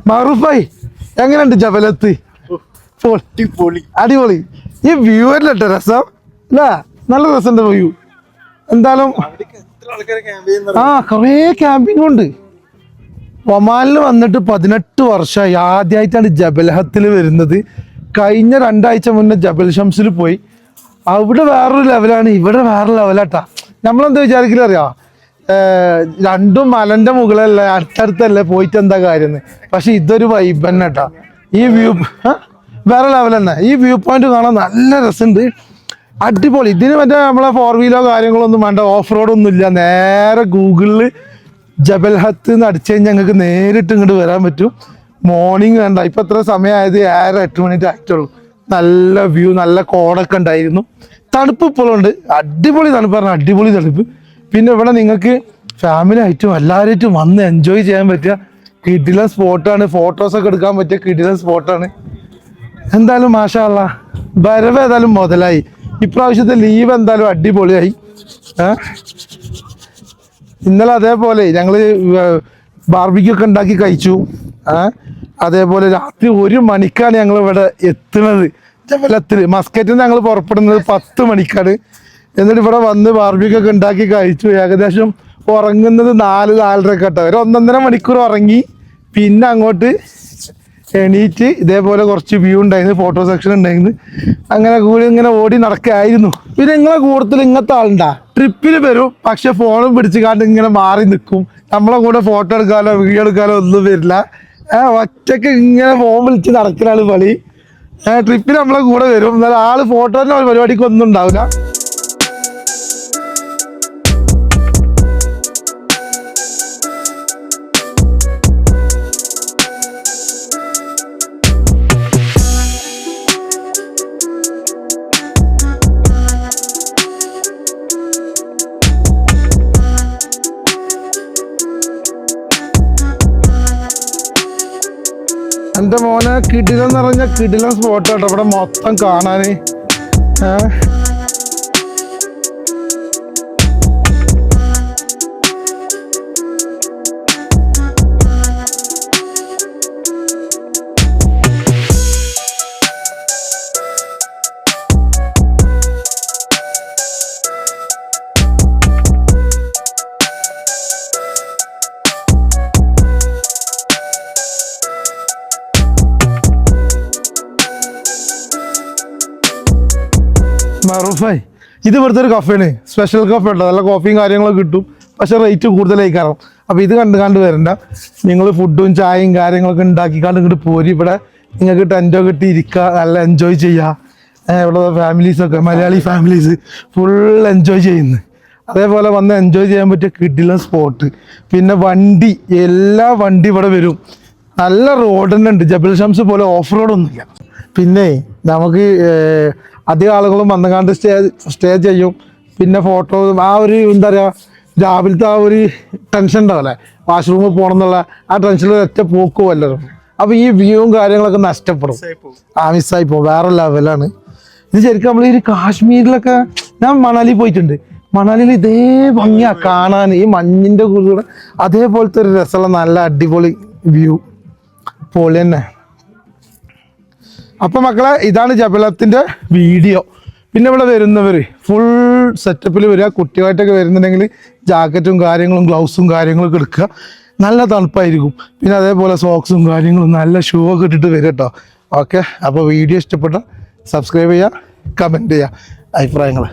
മറുഫായി എങ്ങനെയുണ്ട് ജബലത്ത്? അടിപൊളി. ഈ വ്യൂ അല്ലേ രസം അല്ലേ? നല്ല രസമുണ്ട് വ്യൂ. എന്തായാലും കുറേ ക്യാമ്പിംഗ് ഉണ്ട്. ഒമാനിൽ വന്നിട്ട് 18 വർഷമായി. ആദ്യമായിട്ടാണ് ജബൽഹത്തിൽ വരുന്നത്. കഴിഞ്ഞ 2 ആഴ്ച മുന്നേ ജബൽ ഷംസിൽ പോയി. അവിടെ വേറൊരു ലെവലാണ്, ഇവിടെ വേറെ ലെവലാട്ടാ. നമ്മളെന്താ വിചാരിക്കില്ല അറിയാം, രണ്ടും മലന്റെ മുകളിലല്ലേ, അടുത്തടുത്തല്ലേ, പോയിട്ട് എന്താ കാര്യം. പക്ഷെ ഇതൊരു വൈബ് തന്നെ കേട്ടാ. ഈ വ്യൂ വേറെ ലെവൽ തന്നെ. ഈ വ്യൂ പോയിന്റ് കാണാൻ നല്ല രസമുണ്ട്, അടിപൊളി. ഇതിന് മറ്റേ നമ്മളെ 4 വീലോ കാര്യങ്ങളൊന്നും വേണ്ട, ഓഫ് റോഡൊന്നും ഇല്ല. നേരെ ഗൂഗിളിൽ ജബൽഹത്ത് എന്ന് അടിച്ചു കഴിഞ്ഞാൽ ഞങ്ങൾക്ക് നേരിട്ട് ഇങ്ങോട്ട് വരാൻ പറ്റും. മോർണിംഗ് വേണ്ട, ഇപ്പം എത്ര സമയമായത് 7-8 മണിക്ക് ആയിട്ടുള്ളൂ. നല്ല വ്യൂ, നല്ല കോടൊക്കെ ഉണ്ടായിരുന്നു. തണുപ്പ് ഇപ്പോഴും ഉണ്ട്, അടിപൊളി തണുപ്പ് പറഞ്ഞാൽ അടിപൊളി തണുപ്പ്. പിന്നെ ഇവിടെ നിങ്ങൾക്ക് ഫാമിലി ആയിട്ടും എല്ലാവരായിട്ടും വന്ന് എൻജോയ് ചെയ്യാൻ പറ്റിയ കിടിലൻ സ്പോട്ടാണ്. ഫോട്ടോസൊക്കെ എടുക്കാൻ പറ്റിയ കിടിലൻ സ്പോട്ടാണ്. എന്തായാലും മാഷാ അല്ലാ, വരവ് ഏതായാലും മുതലായി. ഇപ്രാവശ്യത്തെ ലീവ് എന്തായാലും അടിപൊളിയായി. ഇന്നലെ അതേപോലെ ഞങ്ങൾ ബാർബിക്യൊക്കെ ഉണ്ടാക്കി കഴിച്ചു. അതേപോലെ രാത്രി 1 മണിക്കാണ് ഞങ്ങൾ ഇവിടെ എത്തുന്നത് ജബലത്തിൽ. മസ്കറ്റിൽ നിന്ന് ഞങ്ങൾ പുറപ്പെടുന്നത് 10 മണിക്കാണ്. എന്നിട്ട് ഇവിടെ വന്ന് ബാർബിക്യൊക്കെ ഉണ്ടാക്കി കഴിച്ചു. ഏകദേശം ഉറങ്ങുന്നത് 4-4:30 കേട്ടോ. ഒരു 1.5 മണിക്കൂർ ഉറങ്ങി. പിന്നെ അങ്ങോട്ട് എണീറ്റ് ഇതേപോലെ കുറച്ച് വ്യൂ ഉണ്ടായിരുന്നു, ഫോട്ടോ സെക്ഷൻ ഉണ്ടായിരുന്നു. അങ്ങനെ കൂടി ഇങ്ങനെ ഓടി നടക്കായിരുന്നു. പിന്നെ നിങ്ങളെ കൂടുതൽ ഇങ്ങനത്തെ ആളുണ്ടാ, ട്രിപ്പിന് വരും പക്ഷെ ഫോണും പിടിച്ച് കാണ്ട് ഇങ്ങനെ മാറി നിൽക്കും. നമ്മളെ കൂടെ ഫോട്ടോ എടുക്കാനോ വീഡിയോ എടുക്കാനോ ഒന്നും വരില്ല. ഒറ്റക്ക് ഇങ്ങനെ ഫോൺ വിളിച്ച് നടക്കുന്ന പണി. ട്രിപ്പിന് നമ്മളെ കൂടെ വരും, എന്നാൽ ആള് ഫോട്ടോന്റെ പരിപാടിക്ക് ഒന്നും ഉണ്ടാവില്ല. എൻ്റെ മോനെ കിടിലം എന്ന് പറഞ്ഞാൽ കിടിലം സ്പോട്ട് കേട്ടോ. ഇവിടെ മൊത്തം കാണാൻ മറൂഫായി. ഇത് ഇവിടുത്തെ ഒരു കഫേയാണ്, സ്പെഷ്യൽ കഫേ ഉണ്ടോ, നല്ല കോഫിയും കാര്യങ്ങളൊക്കെ കിട്ടും. പക്ഷെ റേറ്റ് കൂടുതലായി കാരണം. അപ്പോൾ ഇത് കണ്ട് വരണ്ട, നിങ്ങൾ ഫുഡും ചായയും കാര്യങ്ങളൊക്കെ ഉണ്ടാക്കിക്കാണ്ട് ഇങ്ങോട്ട് പോരി. ഇവിടെ നിങ്ങൾക്ക് ടെൻറ്റോ കിട്ടി ഇരിക്കുക, നല്ല എൻജോയ് ചെയ്യുക. ഇവിടെ ഫാമിലീസൊക്കെ മലയാളി ഫാമിലീസ് ഫുൾ എൻജോയ് ചെയ്യുന്നു. അതേപോലെ വന്ന് എൻജോയ് ചെയ്യാൻ പറ്റിയ കിടിലൻ സ്പോട്ട്. പിന്നെ വണ്ടി, എല്ലാ വണ്ടി ഇവിടെ വരും. നല്ല റോഡ് തന്നെ ഉണ്ട്. ജബൽ ഷംസ് പോലെ ഓഫ് റോഡൊന്നുമില്ല. പിന്നെ നമുക്ക് അധികം ആളുകളും വന്നുകാണ്ട് സ്റ്റേ ചെയ്യും. പിന്നെ ഫോട്ടോ, ആ ഒരു എന്താ പറയുക, രാവിലത്തെ ആ ഒരു ടെൻഷൻ ഉണ്ടാവില്ലേ, വാഷ്റൂമിൽ പോകണം എന്നുള്ള ആ ടെൻഷനിൽ ഒറ്റ പോക്കും വല്ലതും. അപ്പോൾ ഈ വ്യൂവും കാര്യങ്ങളൊക്കെ നഷ്ടപ്പെടും, മിസ്സായി പോകും. വേറെ ലെവലാണ് ഇത്. ശരിക്കും നമ്മൾ ഈ കാശ്മീരിലൊക്കെ, ഞാൻ മണാലി പോയിട്ടുണ്ട്. മണാലിയിൽ ഇതേ ഭംഗിയാ കാണാൻ, ഈ മഞ്ഞിൻ്റെ കൂടെ അതേപോലത്തെ ഒരു രസമുള്ള നല്ല അടിപൊളി വ്യൂ. പൊളി തന്നെ. അപ്പം മക്കളെ, ഇതാണ് ജബലത്തിൻ്റെ വീഡിയോ. പിന്നെ ഇവിടെ വരുന്നവർ ഫുൾ സെറ്റപ്പിൽ വരിക. കുട്ടികളായിട്ടൊക്കെ വരുന്നുണ്ടെങ്കിൽ ജാക്കറ്റും കാര്യങ്ങളും ഗ്ലൗസും കാര്യങ്ങളൊക്കെ എടുക്കുക. നല്ല തണുപ്പായിരിക്കും. പിന്നെ അതേപോലെ സോക്സും കാര്യങ്ങളും നല്ല ഷൂ ഒക്കെ ഇട്ടിട്ട് വരും കേട്ടോ. ഓക്കെ, അപ്പോൾ വീഡിയോ ഇഷ്ടപ്പെട്ട സബ്സ്ക്രൈബ് ചെയ്യുക, കമൻറ്റ് ചെയ്യുക അഭിപ്രായങ്ങൾ.